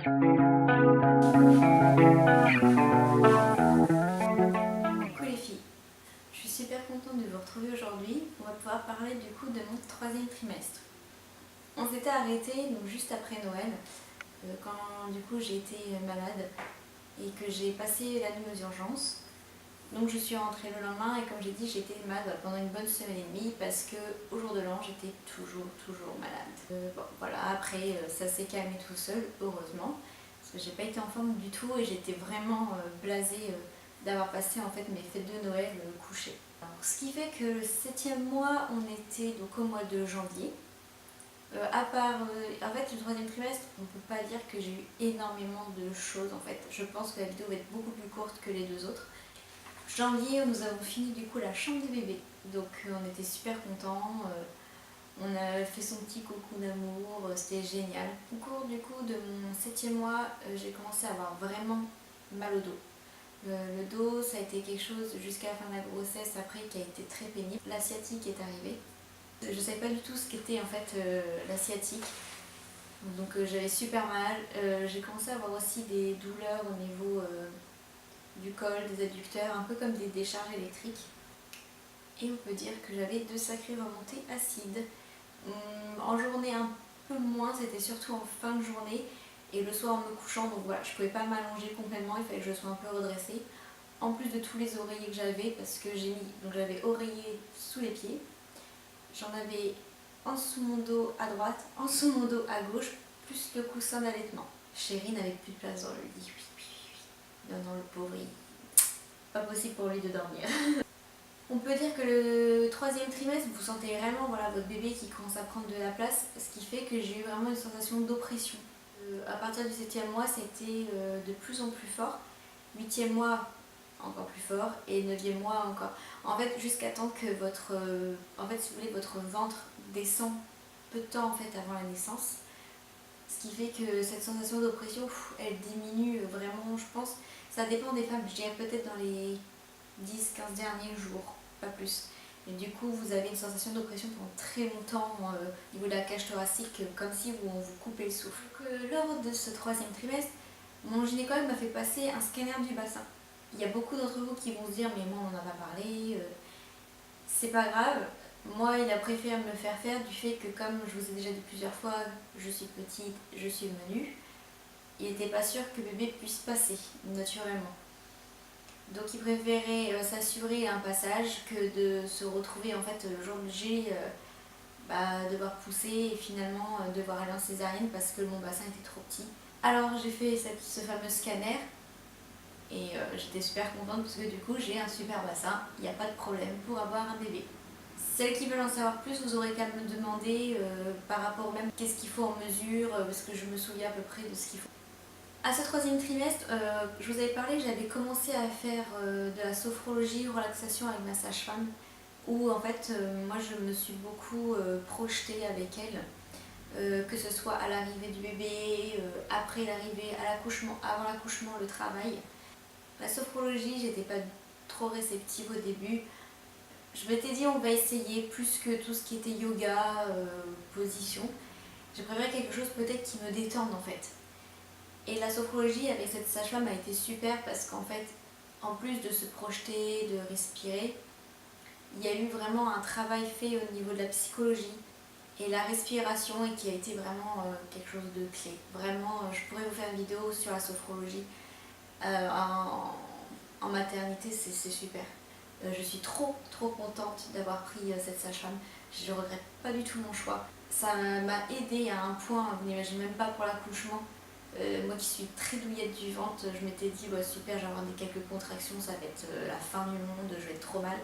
Coucou les filles, je suis super contente de vous retrouver aujourd'hui. On va pouvoir parler du coup de mon troisième trimestre. On s'était arrêté donc juste après Noël, quand du coup j'ai été malade et que j'ai passé la nuit aux urgences. Donc je suis rentrée le lendemain et comme j'ai dit j'étais malade pendant une bonne semaine et demie parce que au jour de l'an j'étais toujours malade. Bon voilà, après ça s'est calmé tout seul, heureusement, parce que j'ai pas été en forme du tout et j'étais vraiment blasée d'avoir passé en fait mes fêtes de Noël couchée. Alors, ce qui fait que le 7e mois on était donc au mois de janvier. À part, en fait, le troisième trimestre, on peut pas dire que j'ai eu énormément de choses en fait. Je pense que la vidéo va être beaucoup plus courte que les deux autres. Janvier, nous avons fini du coup la chambre des bébés, donc on était super contents. On a fait son petit cocon d'amour, c'était génial. Au cours du coup de mon 7e mois, j'ai commencé à avoir vraiment mal au dos. Le dos, ça a été quelque chose jusqu'à la fin de la grossesse après qui a été très pénible. La sciatique est arrivée. Je ne savais pas du tout ce qu'était en fait la sciatique. Donc j'avais super mal. J'ai commencé à avoir aussi des douleurs au niveau du col, des adducteurs, un peu comme des décharges électriques. Et on peut dire que j'avais de sacrées remontées acides. En journée un peu moins, c'était surtout en fin de journée et le soir en me couchant, donc voilà, je pouvais pas m'allonger complètement, il fallait que je sois un peu redressée. En plus de tous les oreillers que j'avais, parce que j'ai mis, donc j'avais oreiller sous les pieds, j'en avais en dessous mon dos à droite, en dessous mon dos à gauche, plus le coussin d'allaitement. Chéri n'avait plus de place dans le lit, oui. Non, le pauvre, pas possible pour lui de dormir. On peut dire que le troisième trimestre, vous sentez vraiment voilà, votre bébé qui commence à prendre de la place, ce qui fait que j'ai eu vraiment une sensation d'oppression. À partir du 7e mois, c'était de plus en plus fort. 8e mois, encore plus fort. Et 9e mois, encore. En fait, jusqu'à temps que votre, en fait, si vous voulez, votre ventre descend peu de temps en fait, avant la naissance. Ce qui fait que cette sensation d'oppression, elle diminue vraiment, je pense. Ça dépend des femmes, je dirais peut-être dans les 10-15 derniers jours, pas plus. Et du coup, vous avez une sensation d'oppression pendant très longtemps au niveau de la cage thoracique, comme si on vous coupait le souffle. Donc, lors de ce troisième trimestre, mon gynécologue m'a fait passer un scanner du bassin. Il y a beaucoup d'entre vous qui vont se dire, mais moi on en a pas parlé, c'est pas grave. Moi, il a préféré me le faire faire du fait que, comme je vous ai déjà dit plusieurs fois, je suis petite, je suis menue. Il n'était pas sûr que bébé puisse passer naturellement. Donc il préférait s'assurer un passage que de se retrouver en fait le jour J devoir pousser et finalement devoir aller en césarienne parce que mon bassin était trop petit. Alors j'ai fait ce fameux scanner et j'étais super contente parce que du coup j'ai un super bassin, il n'y a pas de problème pour avoir un bébé. Celles qui veulent en savoir plus, vous aurez qu'à me demander par rapport même qu'est-ce qu'il faut en mesure, parce que je me souviens à peu près de ce qu'il faut. À ce troisième trimestre, je vous avais parlé, j'avais commencé à faire de la sophrologie, relaxation avec ma sage-femme, où en fait, moi je me suis beaucoup projetée avec elle, que ce soit à l'arrivée du bébé, après l'arrivée, à l'accouchement, avant l'accouchement, le travail. La sophrologie, j'étais pas trop réceptive au début. Je m'étais dit on va essayer plus que tout ce qui était yoga, position. J'ai préféré quelque chose peut-être qui me détende en fait. Et la sophrologie avec cette sage-femme a été super parce qu'en fait, en plus de se projeter, de respirer, il y a eu vraiment un travail fait au niveau de la psychologie et la respiration et qui a été vraiment quelque chose de clé. Vraiment, je pourrais vous faire une vidéo sur la sophrologie en maternité, c'est super. Je suis trop contente d'avoir pris cette sage-femme. Je ne regrette pas du tout mon choix. Ça m'a aidée à un point, vous n'imaginez même pas pour l'accouchement. Moi qui suis très douillette du ventre, je m'étais dit super, je vais avoir quelques contractions, ça va être la fin du monde, je vais être trop mal.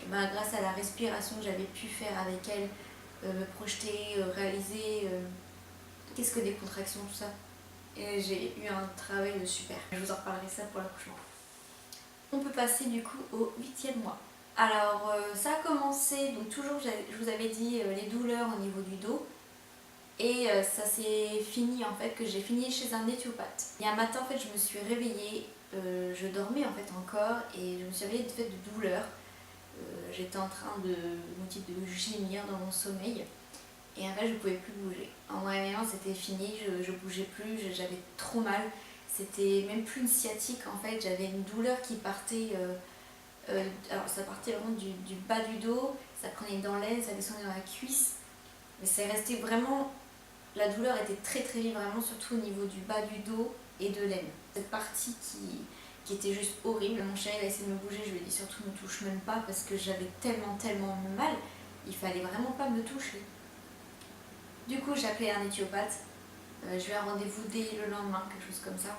Et ben, grâce à la respiration que j'avais pu faire avec elle, me projeter, réaliser qu'est-ce que des contractions, tout ça. Et j'ai eu un travail de super. Je vous en reparlerai ça pour l'accouchement. On peut passer du coup au 8e mois. Alors ça a commencé, donc toujours je vous avais dit les douleurs au niveau du dos. Et ça s'est fini en fait que j'ai fini chez un éthiopathe. Et un matin en fait je me suis réveillée, je dormais en fait encore et je me suis réveillée de fait de douleur. J'étais en train de gémir dans mon sommeil. Et en fait je pouvais plus bouger. En vrai c'était fini, je bougeais plus, j'avais trop mal. C'était même plus une sciatique en fait, j'avais une douleur qui partait, alors ça partait vraiment du bas du dos, ça prenait dans l'aine, ça descendait dans la cuisse. Mais c'est resté vraiment, la douleur était très vive vraiment, surtout au niveau du bas du dos et de l'aine. Cette partie qui était juste horrible. Mon chéri a essayé de me bouger, je lui ai dit surtout ne touche même pas parce que j'avais tellement mal, il fallait vraiment pas me toucher. Du coup j'ai appelé un éthiopathe, je lui ai un rendez-vous dès le lendemain, quelque chose comme ça.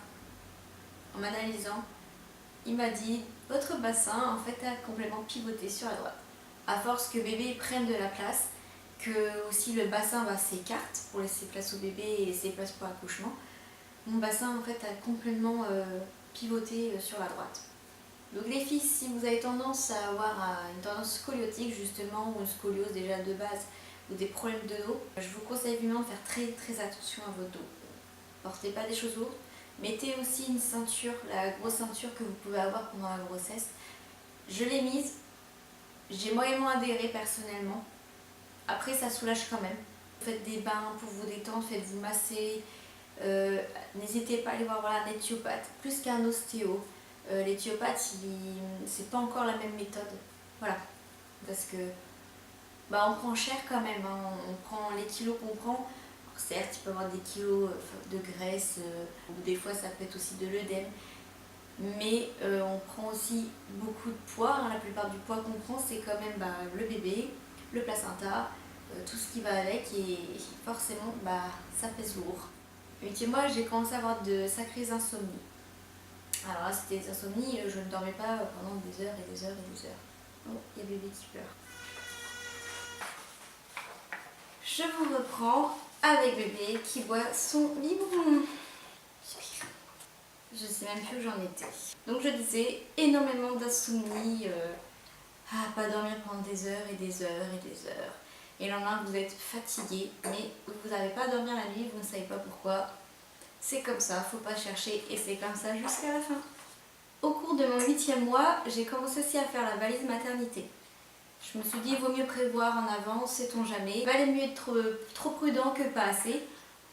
En m'analysant, il m'a dit votre bassin en fait a complètement pivoté sur la droite. À force que bébé prenne de la place, que aussi le bassin s'écarte pour laisser place au bébé et laisser place pour l'accouchement, mon bassin en fait a complètement pivoté sur la droite. Donc les filles, si vous avez tendance à avoir une tendance scoliotique justement, ou une scoliose déjà de base, ou des problèmes de dos, je vous conseille vivement de faire très attention à votre dos. Portez pas des choses lourdes, mettez aussi une ceinture, la grosse ceinture que vous pouvez avoir pendant la grossesse. Je l'ai mise, j'ai moyennement adhéré personnellement. Après ça soulage quand même. Faites des bains pour vous détendre, faites-vous masser. N'hésitez pas à aller voir un éthiopathe, plus qu'un ostéo. L'éthiopathe, c'est pas encore la même méthode. Voilà, parce que on prend cher quand même, hein. On prend les kilos qu'on prend. Certes, il peut y avoir des kilos de graisse, ou des fois ça peut être aussi de l'œdème, mais on prend aussi beaucoup de poids, hein. La plupart du poids qu'on prend, c'est quand même le bébé, le placenta, tout ce qui va avec, et forcément ça pèse lourd. Et puis moi j'ai commencé à avoir de sacrées insomnies. Alors là c'était des insomnies, je ne dormais pas pendant des heures et des heures et des heures. Oh, il y a bébé qui pleure. Je vous reprends avec bébé qui boit son biberon. Je sais même plus où j'en étais. Donc je disais, énormément d'insomnie, pas dormir pendant des heures et des heures et des heures. Et le lendemain vous êtes fatigué, mais vous n'avez pas à dormir la nuit, vous ne savez pas pourquoi. C'est comme ça, faut pas chercher, et c'est comme ça jusqu'à la fin. Au cours de mon 8e mois, j'ai commencé aussi à faire la valise maternité. Je me suis dit, il vaut mieux prévoir en avance, sait-on jamais. Il valait mieux être trop prudent que pas assez.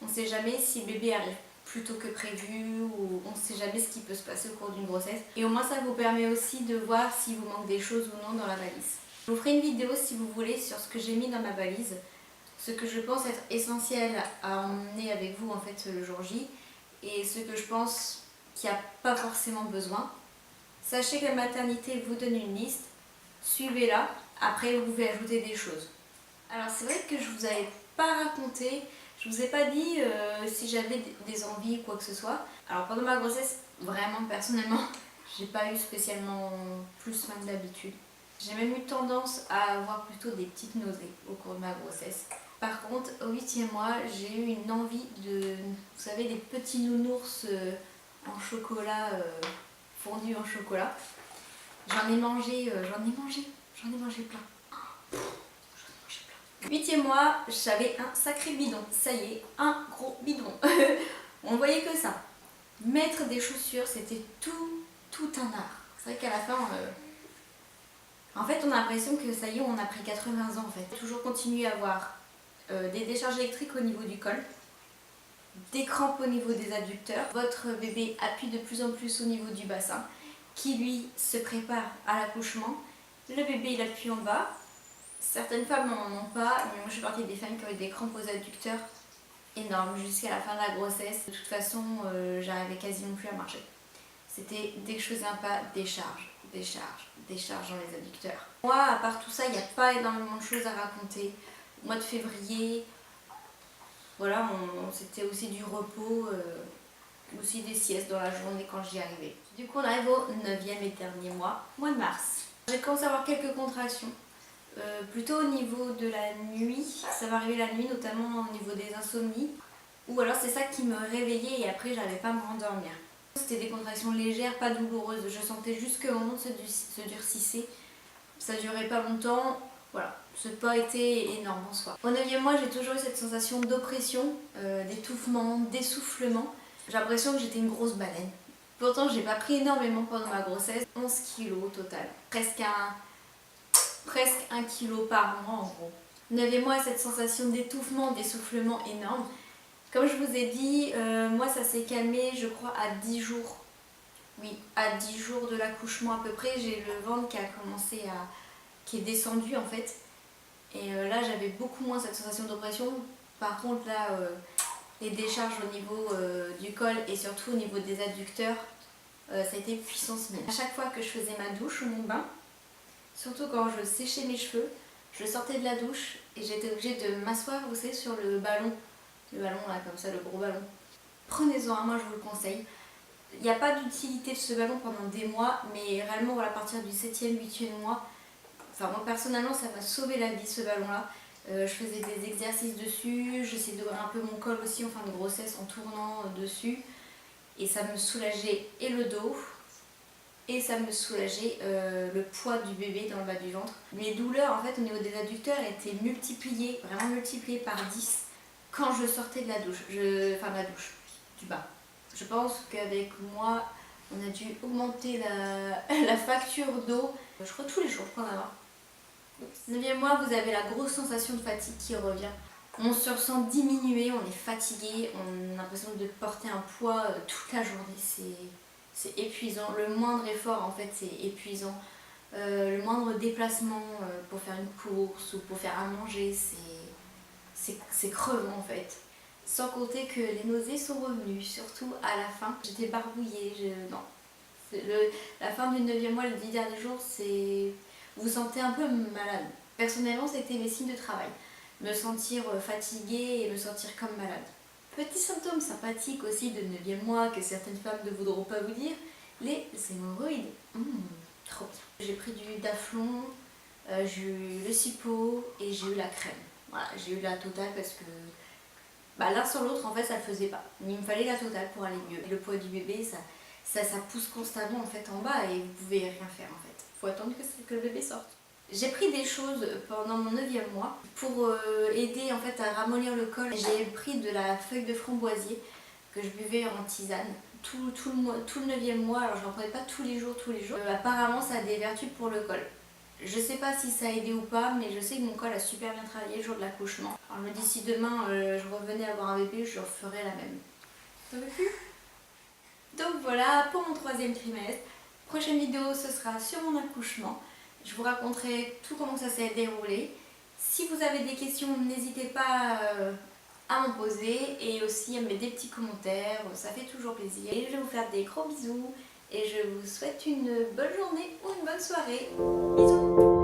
On ne sait jamais si le bébé arrive plus tôt que prévu, ou on ne sait jamais ce qui peut se passer au cours d'une grossesse. Et au moins ça vous permet aussi de voir s'il vous manque des choses ou non dans la valise. Je vous ferai une vidéo si vous voulez sur ce que j'ai mis dans ma valise, ce que je pense être essentiel à emmener avec vous en fait le jour J, et ce que je pense qu'il n'y a pas forcément besoin. Sachez que la maternité vous donne une liste, suivez-la. Après, vous pouvez ajouter des choses. Alors, c'est vrai que je vous avais pas raconté, je vous ai pas dit si j'avais des envies ou quoi que ce soit. Alors, pendant ma grossesse, vraiment, personnellement, j'ai pas eu spécialement plus faim que d'habitude. J'ai même eu tendance à avoir plutôt des petites nausées au cours de ma grossesse. Par contre, au 8e mois, j'ai eu une envie de, vous savez, des petits nounours en chocolat, fondus en chocolat. J'en ai mangé plein. 8e mois, j'avais un sacré bidon. Ça y est, un gros bidon. On voyait que ça. Mettre des chaussures, c'était tout un art. C'est vrai qu'à la fin, en fait, on a l'impression que ça y est, on a pris 80 ans en fait. Toujours continuer à avoir des décharges électriques au niveau du col, des crampes au niveau des adducteurs. Votre bébé appuie de plus en plus au niveau du bassin, qui lui se prépare à l'accouchement. Le bébé il appuie en bas. Certaines femmes n'en ont pas, mais moi je suis partie des femmes qui ont eu des crampes aux adducteurs énormes jusqu'à la fin de la grossesse. De toute façon, j'arrivais quasiment plus à marcher. C'était dès que je faisais un pas, décharge dans les adducteurs. Moi, à part tout ça, il n'y a pas énormément de choses à raconter. Au mois de février, voilà, c'était aussi du repos, aussi des siestes dans la journée quand j'y arrivais. Du coup, on arrive au 9e et dernier mois de mars. J'ai commencé à avoir quelques contractions. Plutôt au niveau de la nuit, ça va arriver la nuit, notamment au niveau des insomnies, ou alors c'est ça qui me réveillait et après j'arrivais pas à me rendormir. C'était des contractions légères, pas douloureuses, je sentais juste que mon ventre se durcissait, ça durait pas longtemps, voilà, ça n'a pas été énorme en soi. Au 9e mois, j'ai toujours eu cette sensation d'oppression, d'étouffement, d'essoufflement. J'ai l'impression que j'étais une grosse baleine. Pourtant, j'ai pas pris énormément pendant ma grossesse, 11 kilos au total, presque 1 kilo par mois en gros. 9e mois, cette sensation d'étouffement, d'essoufflement énorme. Comme je vous ai dit, moi ça s'est calmé je crois à 10 jours. Oui, à 10 jours de l'accouchement à peu près, j'ai le ventre qui est descendu en fait. Et là j'avais beaucoup moins cette sensation d'oppression. Par contre là, les décharges au niveau du col et surtout au niveau des adducteurs, ça a été puissance 1000. À chaque fois que je faisais ma douche ou mon bain, surtout quand je séchais mes cheveux, je sortais de la douche et j'étais obligée de m'asseoir, vous savez, sur le ballon. Le ballon là, comme ça, le gros ballon. Prenez-en un, moi je vous le conseille. Il n'y a pas d'utilité de ce ballon pendant des mois, mais réellement à partir du 7e, 8e mois, enfin moi personnellement ça m'a sauvé la vie ce ballon là. Je faisais des exercices dessus, j'essayais d'ouvrir un peu mon col aussi en fin de grossesse en tournant dessus. Et ça me soulageait et le dos, et ça me soulageait le poids du bébé dans le bas du ventre. Mes douleurs en fait au niveau des adducteurs étaient multipliées, vraiment multipliées par 10 quand je sortais de la douche, enfin de la douche, du bain. Je pense qu'avec moi, on a dû augmenter la facture d'eau, je crois tous les jours, je crois en avoir. 9e mois, vous avez la grosse sensation de fatigue qui revient. On se ressent diminué, on est fatigué, on a l'impression de porter un poids toute la journée, c'est épuisant. Le moindre effort en fait c'est épuisant. Le moindre déplacement pour faire une course ou pour faire à manger, c'est crevant en fait. Sans compter que les nausées sont revenues, surtout à la fin. J'étais barbouillée, non. La fin du 9e mois, les 10 derniers jours, vous vous sentez un peu malade. Personnellement, c'était mes signes de travail. Me sentir fatiguée et me sentir comme malade. Petit symptôme sympathique aussi de 9e mois que certaines femmes ne voudront pas vous dire, les hémorroïdes. Trop bien. J'ai pris du Daflon, j'ai eu le Cipo et j'ai eu la crème. Voilà, j'ai eu la totale parce que l'un sans l'autre en fait ça le faisait pas. Il me fallait la totale pour aller mieux. Et le poids du bébé ça pousse constamment en fait en bas et vous pouvez rien faire en fait. Faut attendre que le bébé sorte. J'ai pris des choses pendant mon 9e mois pour aider en fait à ramollir le col. J'ai pris de la feuille de framboisier que je buvais en tisane tout le 9e mois. Alors je n'en prenais pas tous les jours. Apparemment ça a des vertus pour le col. Je sais pas si ça a aidé ou pas, mais je sais que mon col a super bien travaillé le jour de l'accouchement. Alors je me dis si demain je revenais avoir un bébé, je referais la même. Ça vous plu? Donc voilà pour mon 3e trimestre. Prochaine vidéo ce sera sur mon accouchement. Je vous raconterai tout comment ça s'est déroulé. Si vous avez des questions, n'hésitez pas à m'en poser et aussi à me mettre des petits commentaires, ça fait toujours plaisir. Et je vais vous faire des gros bisous et je vous souhaite une bonne journée ou une bonne soirée. Bisous!